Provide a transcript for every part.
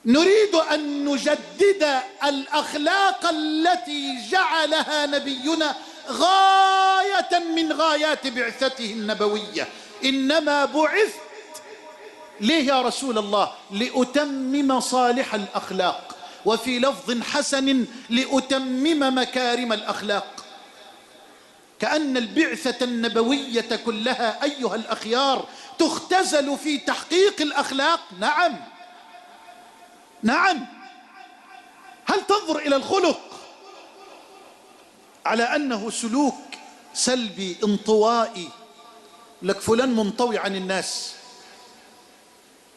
نريد أن نجدد الأخلاق التي جعلها نبينا غاية من غايات بعثته النبوية. إنما بعثت ليه يا رسول الله؟ لأتمم صالح الأخلاق، وفي لفظ حسن لأتمم مكارم الأخلاق. كأن البعثة النبوية كلها أيها الأخيار تختزل في تحقيق الأخلاق. نعم نعم. هل تنظر إلى الخلق على أنه سلوك سلبي انطوائي، لك فلان منطوي عن الناس؟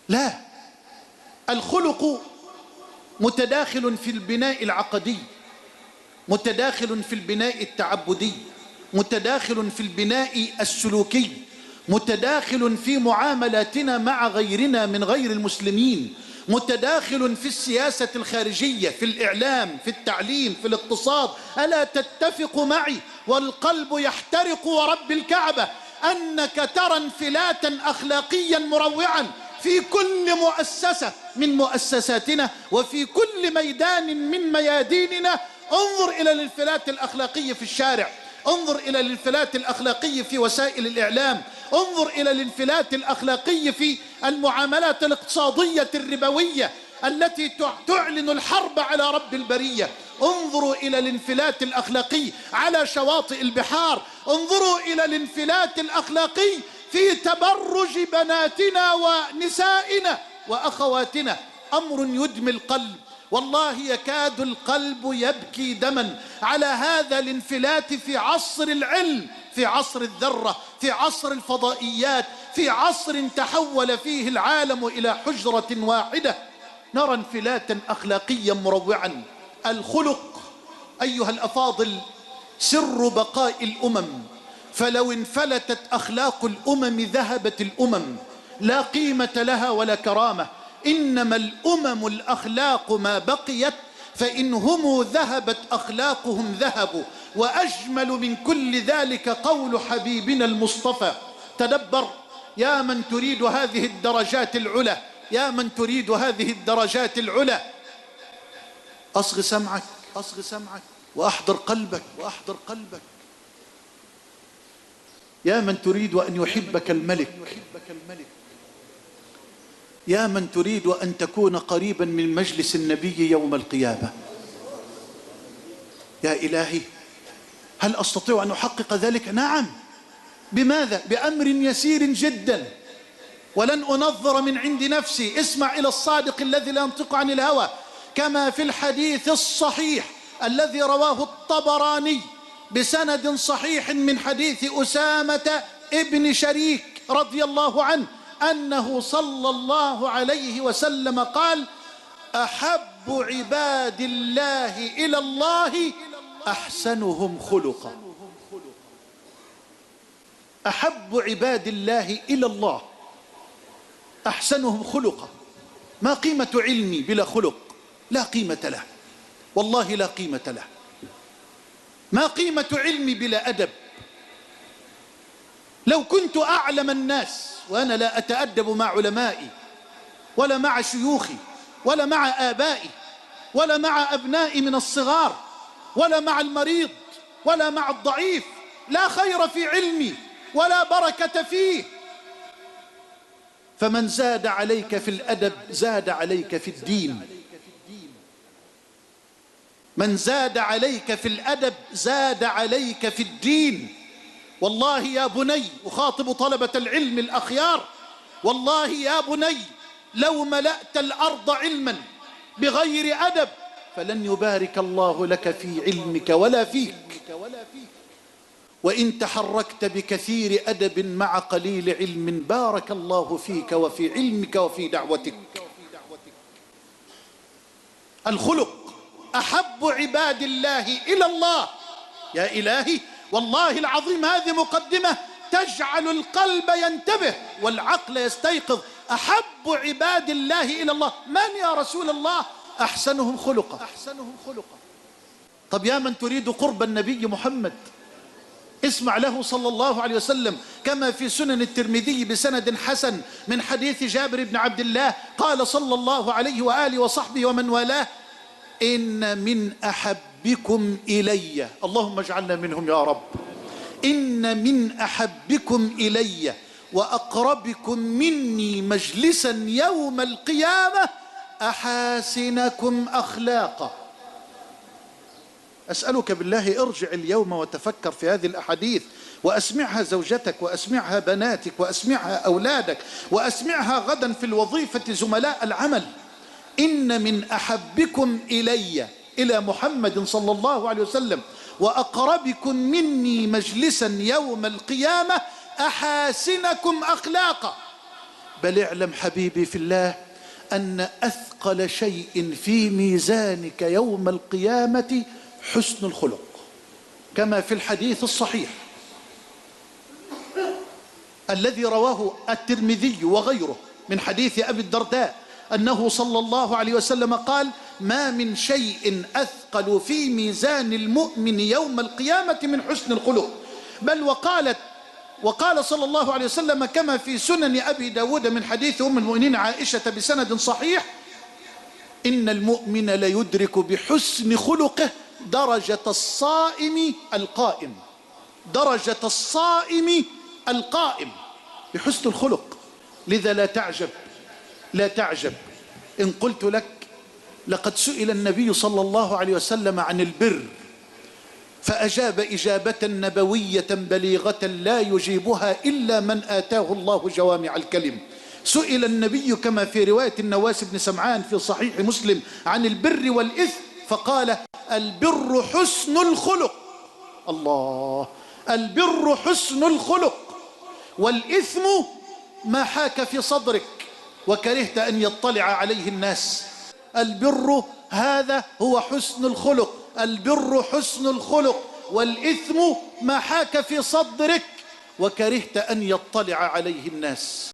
لا، الخلق متداخل في البناء العقدي، متداخل في البناء التعبدي، متداخل في البناء السلوكي، متداخل في معاملاتنا مع غيرنا من غير المسلمين، متداخل في السياسة الخارجية، في الإعلام، في التعليم، في الاقتصاد. ألا تتفق معي والقلب يحترق ورب الكعبة أنك ترى انفلاتا أخلاقيا مروعا في كل مؤسسة من مؤسساتنا وفي كل ميدان من مياديننا؟ انظر إلى الانفلات الأخلاقي في الشارع، انظر إلى الانفلات الأخلاقي في وسائل الإعلام، انظر إلى الانفلات الأخلاقي في المعاملات الاقتصادية الربوية التي تعلن الحرب على رب البرية. انظروا إلى الانفلات الأخلاقي على شواطئ البحار، انظروا إلى الانفلات الأخلاقي في تبرج بناتنا ونسائنا وأخواتنا. أمر يدمي القلب، والله يكاد القلب يبكي دما على هذا الانفلات في عصر العلم، في عصر الذرة، في عصر الفضائيات، في عصر تحول فيه العالم إلى حجرة واحدة. نرى انفلاتا أخلاقيا مروعا. الخلق أيها الأفاضل سر بقاء الأمم، فلو انفلتت أخلاق الأمم ذهبت الأمم، لا قيمة لها ولا كرامة. إنما الأمم الأخلاق ما بقيت، فإن هم ذهبت أخلاقهم ذهبوا. وأجمل من كل ذلك قول حبيبنا المصطفى: تدبر يا من تريد هذه الدرجات العلى، يا من تريد هذه الدرجات العلى، أصغ سمعك، أصغ سمعك وأحضر قلبك، وأحضر قلبك. يا من تريد أن يحبك الملك، يا من تريد أن تكون قريبا من مجلس النبي يوم القيامة. يا إلهي، هل أستطيع أن أحقق ذلك؟ نعم. بماذا؟ بأمر يسير جدا، ولن أنظر من عند نفسي. اسمع إلى الصادق الذي لا ينطق عن الهوى، كما في الحديث الصحيح الذي رواه الطبراني بسند صحيح من حديث أسامة ابن شريك رضي الله عنه أنه صلى الله عليه وسلم قال: أحب عباد الله إلى الله أحسنهم خلقا. أحب عباد الله إلى الله أحسنهم خلقا. ما قيمة علمي بلا خلق؟ لا قيمة له، والله لا قيمة له. ما قيمة علمي بلا أدب؟ لو كنت أعلم الناس وأنا لا أتأدب مع علمائي ولا مع شيوخي ولا مع آبائي ولا مع أبنائي من الصغار ولا مع المريض ولا مع الضعيف، لا خير في علمي ولا بركة فيه. فمن زاد عليك في الأدب زاد عليك في الدين، من زاد عليك في الأدب زاد عليك في الدين. والله يا بني، أخاطب طلبة العلم الأخيار، والله يا بني لو ملأت الأرض علما بغير أدب فلن يبارك الله لك في علمك ولا فيك. وإن تحركت بكثير أدب مع قليل علم بارك الله فيك وفي علمك وفي دعوتك. الخلق أحب عباد الله إلى الله. يا إلهي، والله العظيم هذه مقدمة تجعل القلب ينتبه والعقل يستيقظ. أحب عباد الله إلى الله من يا رسول الله؟ أحسنهم خلقا. أحسنهم خلقا. طب يا من تريد قرب النبي محمد، اسمع له صلى الله عليه وسلم كما في سنن الترمذي بسند حسن من حديث جابر بن عبد الله قال صلى الله عليه وآله وصحبه ومن والاه: إن من أحبكم إلي، اللهم اجعلنا منهم يا رب، إن من أحبكم إلي وأقربكم مني مجلسا يوم القيامة أحاسنكم أخلاقا. أسألك بالله ارجع اليوم وتفكر في هذه الأحاديث، وأسمعها زوجتك، وأسمعها بناتك، وأسمعها أولادك، وأسمعها غدا في الوظيفة زملاء العمل. إن من أحبكم إلي، إلى محمد صلى الله عليه وسلم، وأقربكم مني مجلسا يوم القيامة أحاسنكم أخلاقا. بل اعلم حبيبي في الله أن أثقل شيء في ميزانك يوم القيامة حسن الخلق، كما في الحديث الصحيح الذي رواه الترمذي وغيره من حديث أبي الدرداء أنه صلى الله عليه وسلم قال: ما من شيء أثقل في ميزان المؤمن يوم القيامة من حسن الخلق. بل وقال صلى الله عليه وسلم كما في سنن أبي داود من حديث أم المؤمنين عائشة بسند صحيح: إن المؤمن ليدرك بحسن خلقه درجة الصائم القائم، درجة الصائم القائم بحسن الخلق. لذا لا تعجب إن قلت لك لقد سئل النبي صلى الله عليه وسلم عن البر فأجاب إجابة نبوية بليغة لا يجيبها إلا من آتاه الله جوامع الكلم. سئل النبي كما في رواية النواس بن سمعان في صحيح مسلم عن البر والإثم فقال: البر حسن الخلق. الله، البر حسن الخلق، والإثم ما حاك في صدرك وكرهت أن يطلع عليه الناس. البر هذا هو حسن الخلق، البر حسن الخلق، والإثم ما حاك في صدرك وكرهت أن يطلع عليه الناس.